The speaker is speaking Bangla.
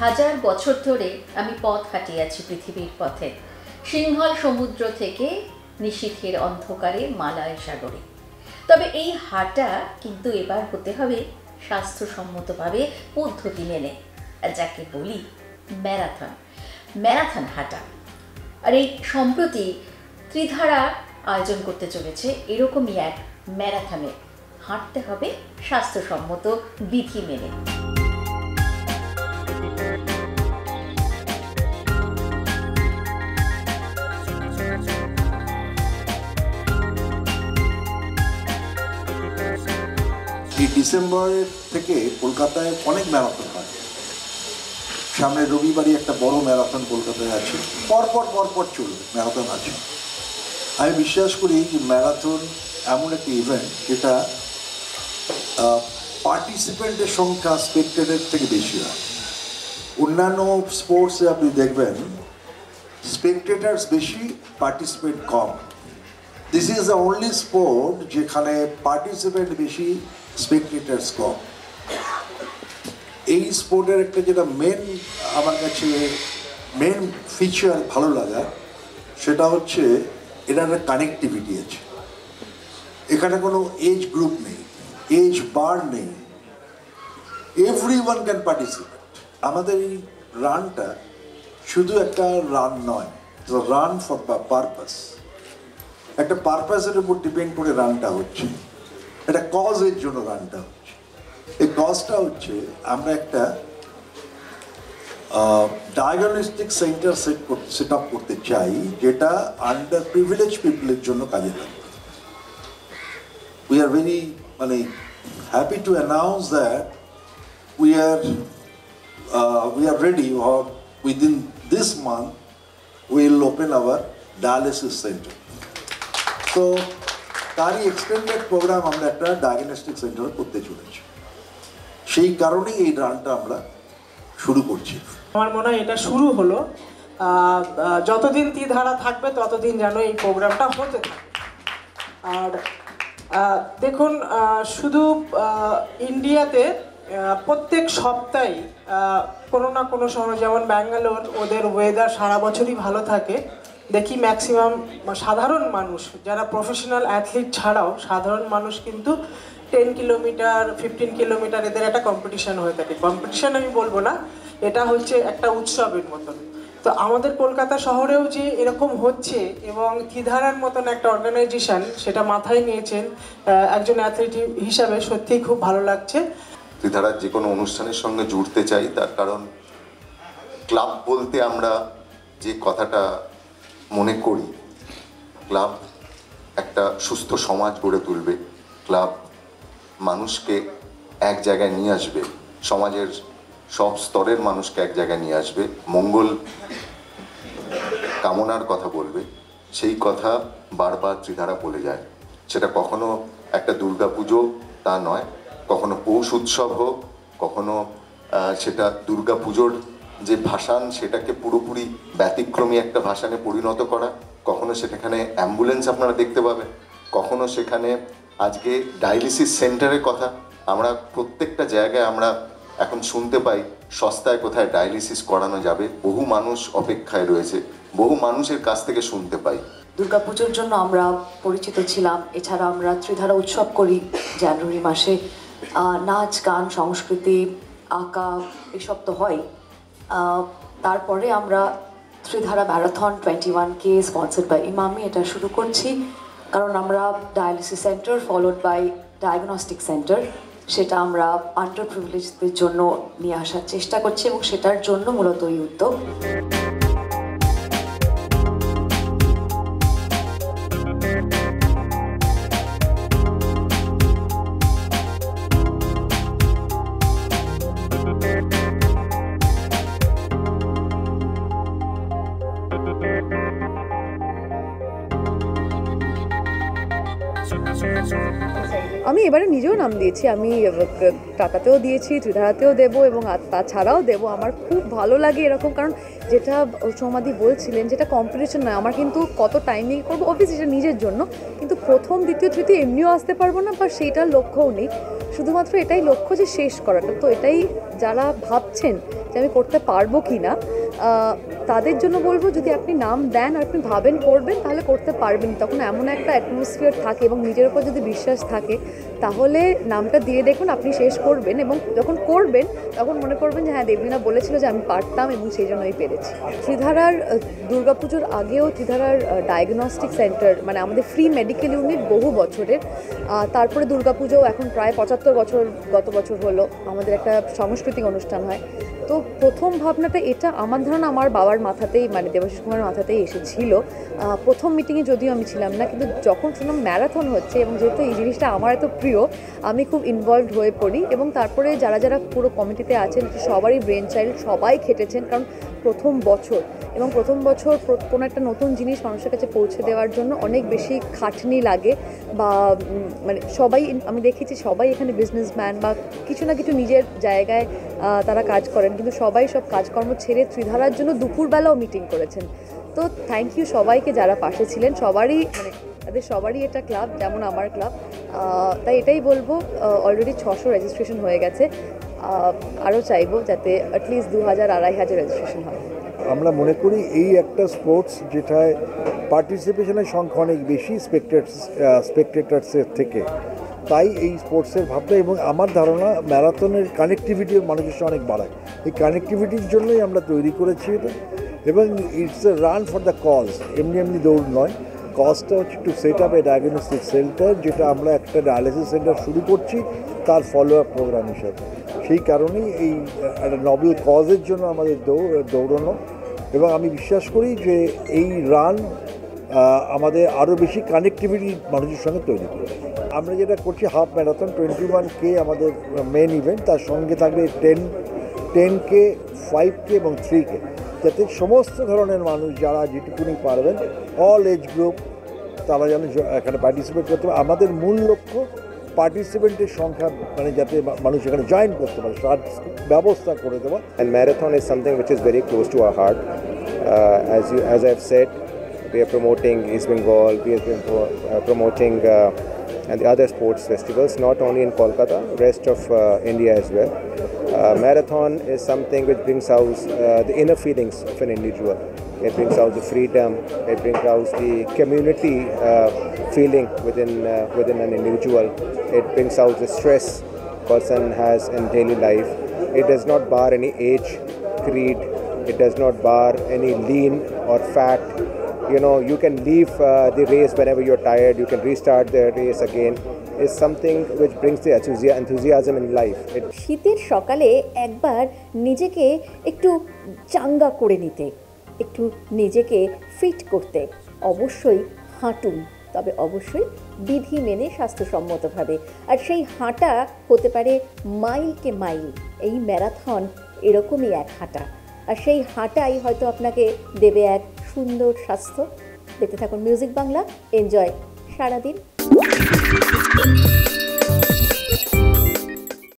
হাজার বছর ধরে আমি পথ হাঁটিয়াছি পৃথিবীর পথে, সিংহল সমুদ্র থেকে নিশীথের অন্ধকারে মালয় সাগরে। তবে এই হাঁটা কিন্তু এবার হতে হবে স্বাস্থ্যসম্মতভাবে, পদ্ধতি মেনে, যাকে বলি ম্যারাথন। ম্যারাথন হাঁটা। আর এই সম্প্রতি ত্রিধারা আয়োজন করতে চলেছে এরকমই এক ম্যারাথনে। হাঁটতে হবে স্বাস্থ্যসম্মত বিধি মেনে। এই ডিসেম্বরের থেকে কলকাতায় অনেক ম্যারাথন হয়। সামনে রবিবারই একটা বড় ম্যারাথন কলকাতায় আছে, পরপর চলবে ম্যারাথন আছে। আমি বিশ্বাস করি যে ম্যারাথন এমন একটা ইভেন্ট যেটা পার্টিসিপেন্টের সংখ্যা স্পেক্টেটের থেকে বেশি হয়। অন্যান্য স্পোর্টসে আপনি দেখবেন স্পেক্টেটার্স বেশি, participant com. This is the only sport যেখানে পার্টিসিপেন্ট বেশি, স্পেক্টেটার্স কম। এই স্পোর্টের একটা যেটা আমার কাছে মেন ফিচার ভালো লাগা, সেটা হচ্ছে এটার একটা কানেক্টিভিটি আছে। এখানে কোনো এজ গ্রুপ নেই, এজ বার নেই, এভরিওয়ান ক্যান পার্টিসিপেট। আমাদের এই রানটা শুধু একটা রান নয়, রান ফর পারপাস। একটা পারপাসের উপর ডিপেন্ড করে রানটা হচ্ছে, একটা কজের জন্য রানটা হচ্ছে। এই কজটা হচ্ছে আমরা একটা ডায়াগনস্টিক সেন্টার সেট আপ করতে চাই, যেটা আন্ডার প্রিভিলেজ পিপলের জন্য কাজে লাগবে। We are very happy to announce that we are ready, or within this month we will open our dialysis center. So তারই এক্সটেন্ডেড প্রোগ্রাম আমরা একটা ডায়াগনস্টিক সেন্টার করতে চলেছি। সেই কারণেই এই রানটা আমরা শুরু করছি। আমার মনে হয় এটা শুরু হলো, যতদিন ত্রিধারা থাকবে ততদিন যেন এই প্রোগ্রামটা হতে থাকে। আর দেখুন, শুধু ইন্ডিয়াতে প্রত্যেক সপ্তাহে কোনো না কোনো সময়, যেমন ব্যাঙ্গালোর, ওদের ওয়েদার সারা বছরই ভালো থাকে। দেখি ম্যাক্সিমাম সাধারণ মানুষ, যারা প্রফেশনাল অ্যাথলিট ছাড়াও সাধারণ মানুষ কিন্তু 10 কিলোমিটার 15 কিলোমিটার এদের একটা কম্পিটিশান হয়ে থাকে। কম্পিটিশান আমি বলবো না, এটা হচ্ছে একটা উৎসবের মতন। তো আমাদের কলকাতা শহরেও যে এরকম হচ্ছে, এবং ত্রিধারার মতন একটা অর্গানাইজেশন সেটা মাথায় নিয়েছেন একজন অ্যাথলিট হিসাবে, সত্যিই খুব ভালো লাগছে। ত্রিধারার যে কোনো অনুষ্ঠানের সঙ্গে জুড়তে চাই, তার কারণ ক্লাব বলতে আমরা যে কথাটা মনে করি, ক্লাব একটা সুস্থ সমাজ গড়ে তুলবে, ক্লাব মানুষকে এক জায়গায় নিয়ে আসবে, সমাজের সব স্তরের মানুষকে এক জায়গায় নিয়ে আসবে, মঙ্গল কামনার কথা বলবে। সেই কথা বারবার ত্রিধারা বলে যায়। সেটা কখনো একটা দুর্গাপুজো তা নয়, কখনো পৌষ উৎসব হোক, কখনো সেটা দুর্গাপুজোর যে ভাসান সেটাকে পুরোপুরি ব্যতিক্রমী একটা ভাসানে পরিণত করা, কখনো সেখানে অ্যাম্বুলেন্স আপনারা দেখতে পাবেন, কখনো সেখানে আজকে ডায়ালিসিস সেন্টারের কথা। আমরা প্রত্যেকটা জায়গায় আমরা এখন শুনতে পাই সস্তায় কোথায় ডায়ালিসিস করানো যাবে। বহু মানুষ অপেক্ষায় রয়েছে, বহু মানুষের কাছ থেকে শুনতে পাই। দুর্গাপুজোর জন্য আমরা পরিচিত ছিলাম, এছাড়া আমরা ত্রিধারা উৎসব করি জানুয়ারি মাসে। নাচ, গান, সংস্কৃতি, আঁকা, এসব তো হয়। তারপরে আমরা Tridhara marathon 21K sponsored by Emami এটা শুরু করছি, কারণ আমরা dialysis centre followed by diagnostic centre, সেটা আমরা আন্ডার প্রিভিলেজদের জন্য নিয়ে আসার চেষ্টা করছি, এবং সেটার জন্য মূলত এই উদ্যোগ। আমি এবারে নিজেও নাম দিয়েছি, আমি টাকাতেও দিয়েছি, ত্রিধারাতেও দেবো, এবং তাছাড়াও দেবো। আমার খুব ভালো লাগে এরকম, কারণ যেটা সমাধি বলছিলেন, যেটা কম্পিটিশন নয়, আমার কিন্তু কত টাইমিং করবো অবভিয়াসলি সেটা নিজের জন্য, কিন্তু প্রথম, দ্বিতীয়, তৃতীয় এমনিও আসতে পারবো না, বা সেইটার লক্ষ্যও নেই। শুধুমাত্র এটাই লক্ষ্য যে শেষ করাটা। তো এটাই যারা ভাবছেন যে আমি করতে পারবো কি না, তাদের জন্য বলবো যদি আপনি নাম দেন আর আপনি ভাবেন করবেন তাহলে করতে পারবেন। তখন এমন একটা অ্যাটমসফিয়ার থাকে এবং নিজের উপর যদি বিশ্বাস থাকে তাহলে নামটা দিয়ে দেখুন, আপনি শেষ করবেন এবং যখন করবেন তখন মনে করবেন যে হ্যাঁ দেবলীনা বলেছিল যে আমি পারতাম এবং সেই জন্যই পেরেছি। ত্রিধারার দুর্গাপুজোর আগেও ত্রিধারার ডায়াগনস্টিক সেন্টার মানে আমাদের ফ্রি মেডিকেল ইউনিট বহু বছরের, তারপরে দুর্গাপুজো এখন প্রায় 75 বছর গত বছর হলো আমাদের একটা সাংস্কৃতিক অনুষ্ঠান হয়। তো প্রথম ভাবনাটা এটা আমার ধারণা আমার বাবার মাথাতেই মানে দেবাশিস কুমারের মাথাতেই এসেছিল। প্রথম মিটিংয়ে যদিও আমি ছিলাম না, কিন্তু যখন শুনলাম ম্যারাথন হচ্ছে এবং যেহেতু এই জিনিসটা আমার এত প্রিয় আমি খুব ইনভলভড হয়ে পড়ি এবং তারপরে যারা যারা পুরো কমিটিতে আছেন সবারই ব্রেন চাইল্ড, সবাই খেটেছেন কারণ প্রথম বছর এবং প্রথম বছর কোনো একটা নতুন জিনিস মানুষের কাছে পৌঁছে দেওয়ার জন্য অনেক বেশি খাটনি লাগে বা মানে সবাই আমি দেখেছি সবাই এখানে বিজনেসম্যান বা কিছু না কিছু নিজের জায়গায় তারা কাজ করেন, কিন্তু সবাই সব কাজকর্ম ছেড়ে ত্রিধারার জন্য দুপুরবেলাও মিটিং করেছেন। তো থ্যাংক ইউ সবাইকে যারা পাশে ছিলেন, সবারই মানে তাদের সবারই এটা ক্লাব যেমন আমার ক্লাব, তাই এটাই বলবো অলরেডি 600 রেজিস্ট্রেশন হয়ে গেছে, আরও চাইবো যাতে অ্যাটলিস্ট 2000-2500 রেজিস্ট্রেশন হয়। আমরা মনে করি এই একটা স্পোর্টস যেটায় পার্টিসিপেশনের সংখ্যা অনেক বেশি স্পেকটেটার্সের থেকে, তাই এই স্পোর্টসের ভাবনা এবং আমার ধারণা ম্যারাথনের কানেক্টিভিটি মানুষের সঙ্গে অনেক বাড়ায়। এই কানেক্টিভিটির জন্যই আমরা তৈরি করেছি এটা এবং it's a run for the cause, এমনি দৌড় নয়। কজটা হচ্ছে to set up a diagnostic centre, যেটা আমরা একটা ডায়ালিসিস সেন্টার শুরু করছি তার ফলো আপ প্রোগ্রাম হিসাবে। সেই কারণেই এই একটা নবেল কজের জন্য আমাদের দৌড়ানো এবং আমি বিশ্বাস করি যে এই রান আমাদের আরও বেশি কানেক্টিভিটি মানুষের সঙ্গে তৈরি করে। আমরা যেটা করছি হাফ ম্যারাথন 21K আমাদের মেন ইভেন্ট, তার সঙ্গে থাকবে 10K, 5K এবং 3K, যাতে সমস্ত ধরনের মানুষ যারা যেটুকুনি পারবেন অল এজ গ্রুপ তারা যেন এখানে পার্টিসিপেট করতে পারে। আমাদের মূল লক্ষ্য পার্টিসিপেন্টের সংখ্যা মানে যাতে মানুষ এখানে জয়েন করতে পারে তার ব্যবস্থা করে দেওয়া। And marathon is something which is very close to our heart. As I've said, we are promoting East Bengal, we have been promoting and the other sports festivals, not only in Kolkata, rest of India as well. Marathon is something which brings out the inner feelings of an individual. It brings out the freedom, it brings out the community feeling within an individual. It brings out the stress person has in daily life. It does not bar any age, creed, it does not bar any lean or fat. You know, you can leave the race whenever you're tired, you can restart the race again. It's something which brings the enthusiasm in life. শীতের সকালে একবার নিজেকে একটু চাঙ্গা করে নিতে, একটু নিজেকে ফিট করতে অবশ্যই হাঁটুন, তবে অবশ্যই বিধি মেনে স্বাস্থ্যসম্মতভাবে। আর সেই হাঁটা হতে পারে মাইলকে মাইল, এই ম্যারাথন এরকমই এক হাঁটা, আর সেই হাঁটাই হয়তো আপনাকে দেবে এক সুন্দর স্বাস্থ্য। দেখতে থাকুন মিউজিক বাংলা, এনজয় সারাদিন।